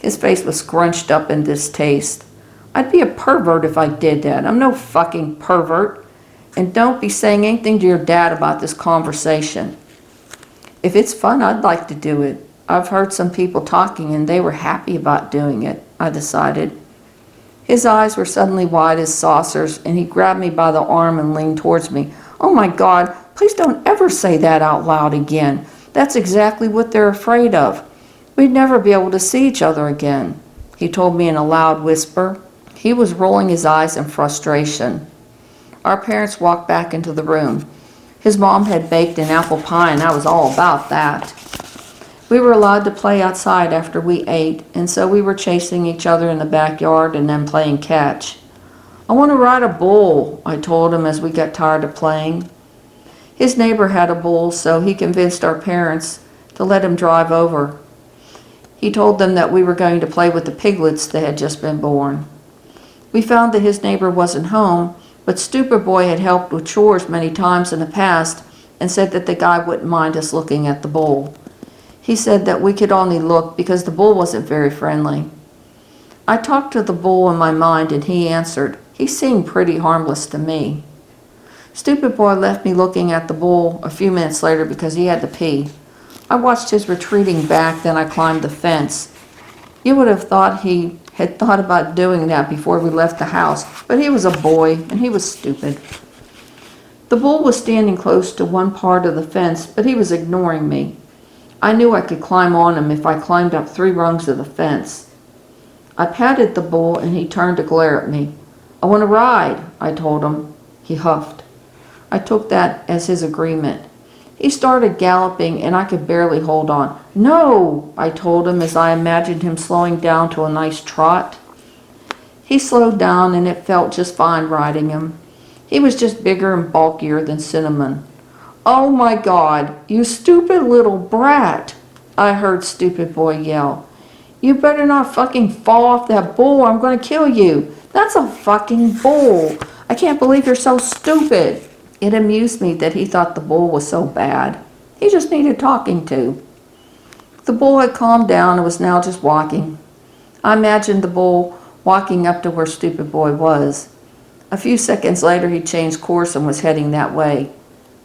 His face was scrunched up in distaste. "I'd be a pervert if I did that. I'm no fucking pervert. And don't be saying anything to your dad about this conversation." "If it's fun, I'd like to do it. I've heard some people talking and they were happy about doing it," I decided. His eyes were suddenly wide as saucers and he grabbed me by the arm and leaned towards me. "Oh my God, please don't ever say that out loud again. That's exactly what they're afraid of. We'd never be able to see each other again," he told me in a loud whisper. He was rolling his eyes in frustration. Our parents walked back into the room. His mom had baked an apple pie and I was all about that. We were allowed to play outside after we ate, and so we were chasing each other in the backyard and then playing catch. "I want to ride a bull," I told him as we got tired of playing. His neighbor had a bull, so he convinced our parents to let him drive over. He told them that we were going to play with the piglets that had just been born. We found that his neighbor wasn't home, but Stupid Boy had helped with chores many times in the past and said that the guy wouldn't mind us looking at the bull. He said that we could only look because the bull wasn't very friendly. I talked to the bull in my mind and he answered. He seemed pretty harmless to me. Stupid boy left me looking at the bull a few minutes later because he had to pee. I watched his retreating back, then I climbed the fence. You would have thought he had thought about doing that before we left the house, but he was a boy, and he was stupid. The bull was standing close to one part of the fence, but he was ignoring me. I knew I could climb on him if I climbed up 3 rungs of the fence. I patted the bull, and he turned to glare at me. "I want to ride," I told him. He huffed. I took that as his agreement. He started galloping, and I could barely hold on. "No," I told him as I imagined him slowing down to a nice trot. He slowed down, and it felt just fine riding him. He was just bigger and bulkier than Cinnamon. "Oh my God, you stupid little brat," I heard Stupid Boy yell. "You better not fucking fall off that bull or I'm going to kill you. That's a fucking bull. I can't believe you're so stupid." It amused me that he thought the bull was so bad. He just needed talking to. The bull had calmed down and was now just walking. I imagined the bull walking up to where Stupid Boy was. A few seconds later he changed course and was heading that way.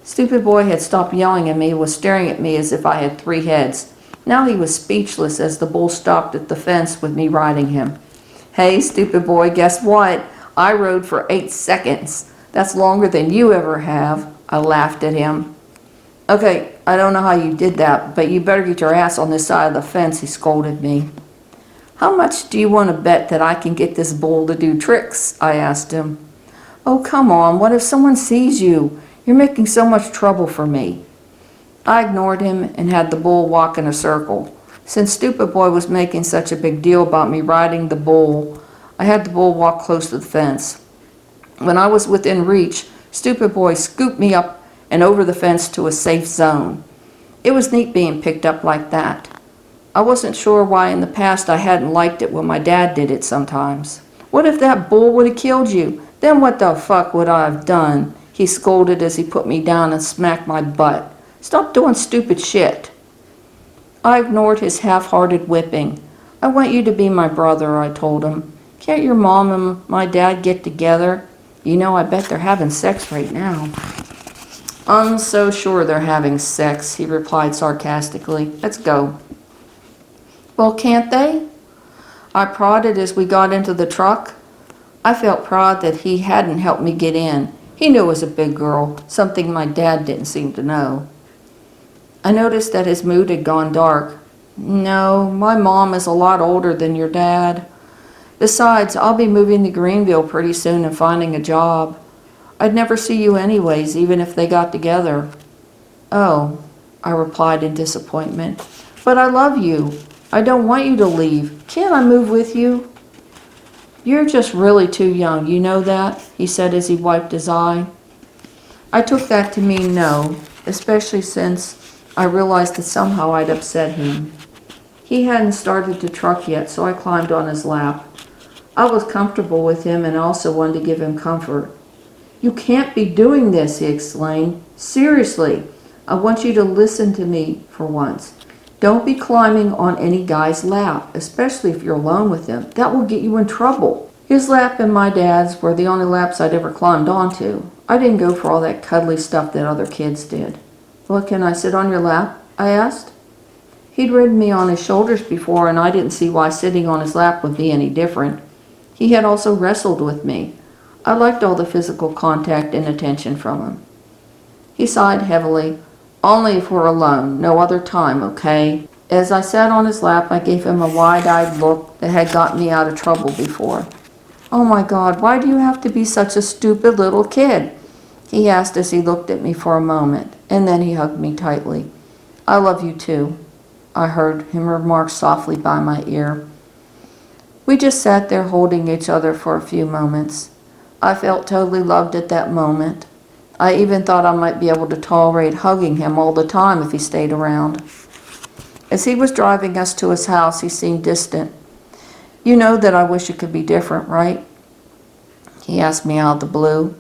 Stupid Boy had stopped yelling at me and was staring at me as if I had 3 heads. Now he was speechless as the bull stopped at the fence with me riding him. "Hey, Stupid Boy, guess what? I rode for 8 seconds. That's longer than you ever have." I laughed at him. "Okay, I don't know how you did that, but you better get your ass on this side of the fence," he scolded me. "How much do you want to bet that I can get this bull to do tricks?" I asked him. "Oh, come on, what if someone sees you? You're making so much trouble for me." I ignored him and had the bull walk in a circle. Since Stupid Boy was making such a big deal about me riding the bull, I had the bull walk close to the fence. When I was within reach, Stupid Boy scooped me up and over the fence to a safe zone. It was neat being picked up like that. I wasn't sure why in the past I hadn't liked it when my dad did it sometimes. "What if that bull would have killed you? Then what the fuck would I have done?" he scolded as he put me down and smacked my butt. "Stop doing stupid shit." I ignored his half-hearted whipping. "I want you to be my brother," I told him. "Can't your mom and my dad get together? You know, I bet they're having sex right now." "I'm so sure they're having sex," he replied sarcastically. "Let's go." "Well, can't they?" I prodded as we got into the truck. I felt proud that he hadn't helped me get in. He knew I was a big girl, something my dad didn't seem to know. I noticed that his mood had gone dark. "No, my mom is a lot older than your dad. Besides, I'll be moving to Greenville pretty soon and finding a job. I'd never see you anyways, even if they got together." "Oh," I replied in disappointment. "But I love you. I don't want you to leave. Can't I move with you?" "You're just really too young, you know that?" he said as he wiped his eye. I took that to mean no, especially since I realized that somehow I'd upset him. He hadn't started the truck yet, so I climbed on his lap. I was comfortable with him and also wanted to give him comfort. "You can't be doing this," he exclaimed. "Seriously, I want you to listen to me for once. Don't be climbing on any guy's lap, especially if you're alone with him. That will get you in trouble." His lap and my dad's were the only laps I'd ever climbed onto. I didn't go for all that cuddly stuff that other kids did. "Well, can I sit on your lap?" I asked. He'd ridden me on his shoulders before, and I didn't see why sitting on his lap would be any different. He had also wrestled with me. I liked all the physical contact and attention from him. He sighed heavily. "Only if we're alone, no other time, okay?" As I sat on his lap, I gave him a wide-eyed look that had gotten me out of trouble before. "Oh my God, why do you have to be such a stupid little kid?" he asked as he looked at me for a moment, and then he hugged me tightly. "I love you too," I heard him remark softly by my ear. We just sat there holding each other for a few moments. I felt totally loved at that moment. I even thought I might be able to tolerate hugging him all the time if he stayed around. As he was driving us to his house, he seemed distant. "You know that I wish it could be different, right?" he asked me out of the blue.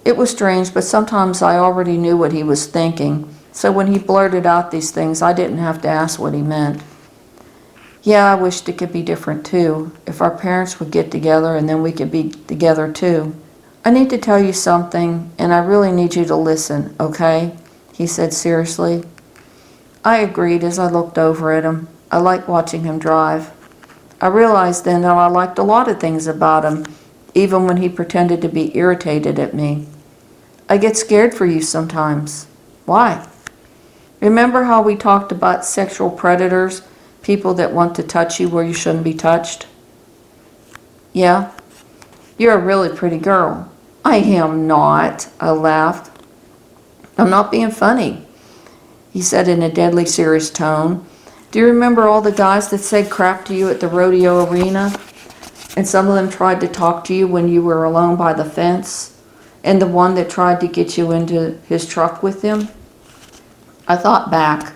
It was strange, but sometimes I already knew what he was thinking, so when he blurted out these things, I didn't have to ask what he meant. "Yeah, I wished it could be different too, if our parents would get together and then we could be together too." I need to tell you something, and I really need you to listen, okay? He said seriously. I agreed as I looked over at him. I liked watching him drive. I realized then that I liked a lot of things about him, even when he pretended to be irritated at me. I get scared for you sometimes. Why? Remember how we talked about sexual predators, people that want to touch you where you shouldn't be touched? Yeah, you're a really pretty girl. I am not, I laughed. I'm not being funny, he said in a deadly serious tone. Do you remember all the guys that said crap to you at the rodeo arena? And some of them tried to talk to you when you were alone by the fence? And the one that tried to get you into his truck with him? I thought back.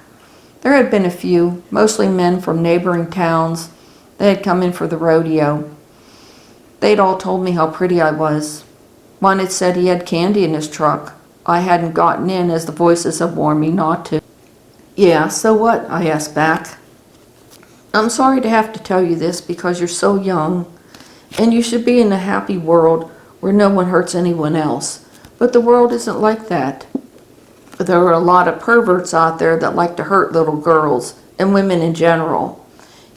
There had been a few, mostly men from neighboring towns, that had come in for the rodeo. They'd all told me how pretty I was. One had said he had candy in his truck. I hadn't gotten in as the voices had warned me not to. Yeah, so what? I asked back. I'm sorry to have to tell you this because you're so young, and you should be in a happy world where no one hurts anyone else. But the world isn't like that. There are a lot of perverts out there that like to hurt little girls, and women in general.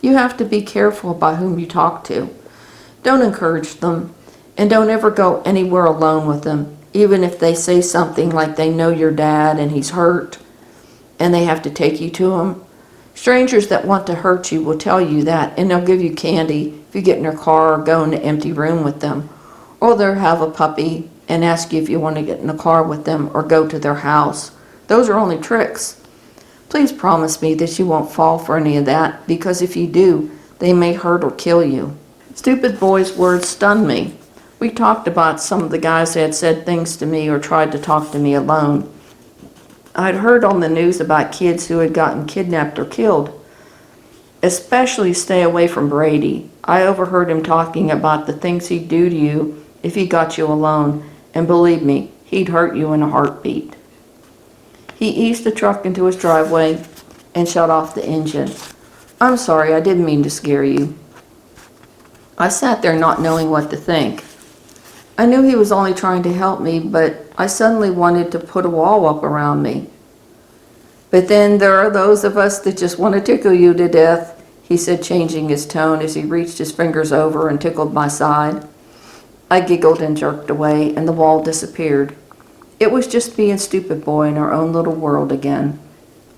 You have to be careful about whom you talk to. Don't encourage them, and don't ever go anywhere alone with them, even if they say something like they know your dad and he's hurt, and they have to take you to him. Strangers that want to hurt you will tell you that, and they'll give you candy if you get in your car or go in an empty room with them. Or they'll have a puppy and ask you if you want to get in the car with them or go to their house. Those are only tricks. Please promise me that you won't fall for any of that, because if you do, they may hurt or kill you. Stupid boy's words stunned me. We talked about some of the guys that had said things to me or tried to talk to me alone. I'd heard on the news about kids who had gotten kidnapped or killed. Especially stay away from Brady. I overheard him talking about the things he'd do to you if he got you alone, and believe me, he'd hurt you in a heartbeat. He eased the truck into his driveway and shut off the engine. I'm sorry, I didn't mean to scare you. I sat there not knowing what to think. I knew he was only trying to help me, but I suddenly wanted to put a wall up around me. But then there are those of us that just want to tickle you to death, he said, changing his tone as he reached his fingers over and tickled my side. I giggled and jerked away, and the wall disappeared. It was just me and Stupid Boy in our own little world again.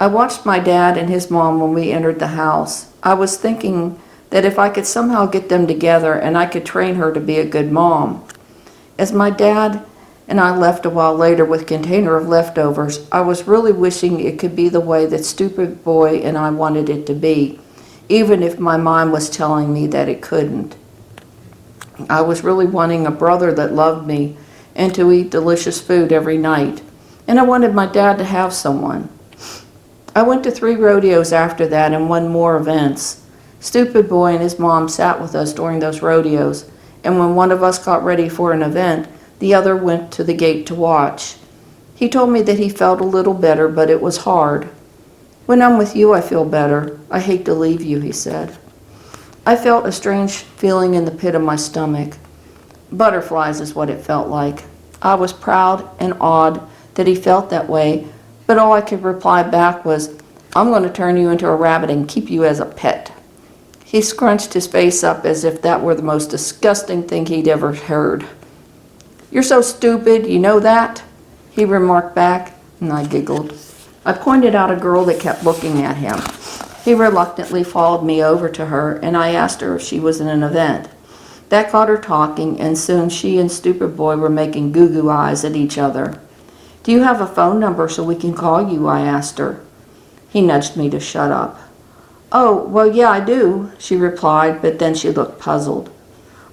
I watched my dad and his mom when we entered the house. I was thinking that if I could somehow get them together and I could train her to be a good mom. As my dad and I left a while later with a container of leftovers, I was really wishing it could be the way that Stupid Boy and I wanted it to be, even if my mind was telling me that it couldn't. I was really wanting a brother that loved me and to eat delicious food every night, and I wanted my dad to have someone. I went to 3 rodeos after that and won more events. Stupid Boy and his mom sat with us during those rodeos, and when one of us got ready for an event, the other went to the gate to watch. He told me that he felt a little better, but it was hard. When I'm with you, I feel better. I hate to leave you, he said. I felt a strange feeling in the pit of my stomach. Butterflies is what it felt like. I was proud and awed that he felt that way, but all I could reply back was, I'm going to turn you into a rabbit and keep you as a pet. He scrunched his face up as if that were the most disgusting thing he'd ever heard. You're so stupid, you know that? He remarked back, and I giggled. I pointed out a girl that kept looking at him. He reluctantly followed me over to her, and I asked her if she was in an event. That got her talking, and soon she and Stupid Boy were making goo-goo eyes at each other. Do you have a phone number so we can call you? I asked her. He nudged me to shut up. Oh, well, yeah, I do, she replied, but then she looked puzzled.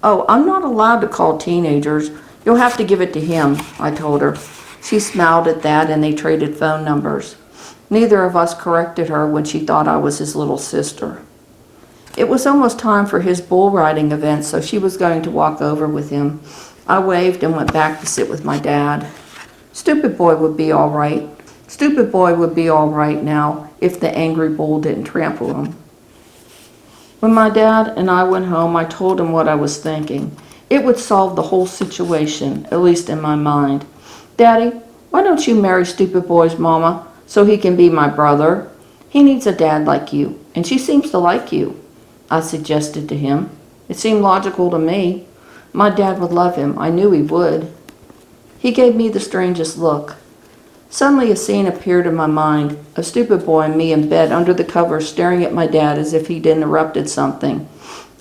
Oh, I'm not allowed to call teenagers. You'll have to give it to him, I told her. She smiled at that, and they traded phone numbers. Neither of us corrected her when she thought I was his little sister. It was almost time for his bull riding event, so she was going to walk over with him. I waved and went back to sit with my dad. Stupid Boy would be all right. Stupid Boy would be all right now if the angry bull didn't trample him. When my dad and I went home, I told him what I was thinking. It would solve the whole situation, at least in my mind. Daddy, why don't you marry Stupid Boy's mama so he can be my brother? He needs a dad like you, and she seems to like you, I suggested to him. It seemed logical to me. My dad would love him. I knew he would. He gave me the strangest look. Suddenly a scene appeared in my mind, a Stupid Boy and me in bed under the covers staring at my dad as if he'd interrupted something.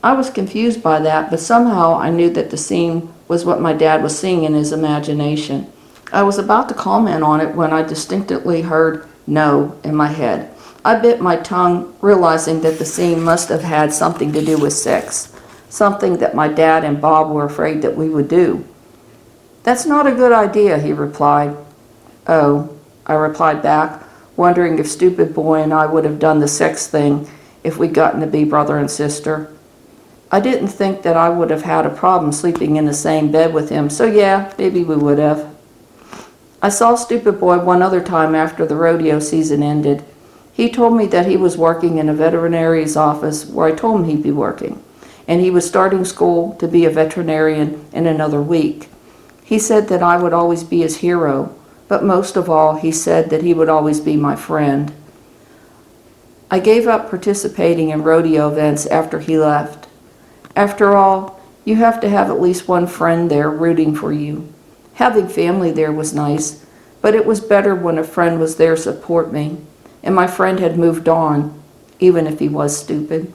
I was confused by that, but somehow I knew that the scene was what my dad was seeing in his imagination. I was about to comment on it when I distinctly heard "no" in my head. I bit my tongue, realizing that the scene must have had something to do with sex, something that my dad and Bob were afraid that we would do. "That's not a good idea," he replied. "Oh," I replied back, wondering if Stupid Boy and I would have done the sex thing if we'd gotten to be brother and sister. I didn't think that I would have had a problem sleeping in the same bed with him, so yeah, maybe we would have. I saw Stupid Boy one other time after the rodeo season ended. He told me that he was working in a veterinary's office where I told him he'd be working, and he was starting school to be a veterinarian in another week. He said that I would always be his hero, but most of all, he said that he would always be my friend. I gave up participating in rodeo events after he left. After all, you have to have at least one friend there rooting for you. Having family there was nice, but it was better when a friend was there to support me, and my friend had moved on, even if he was stupid.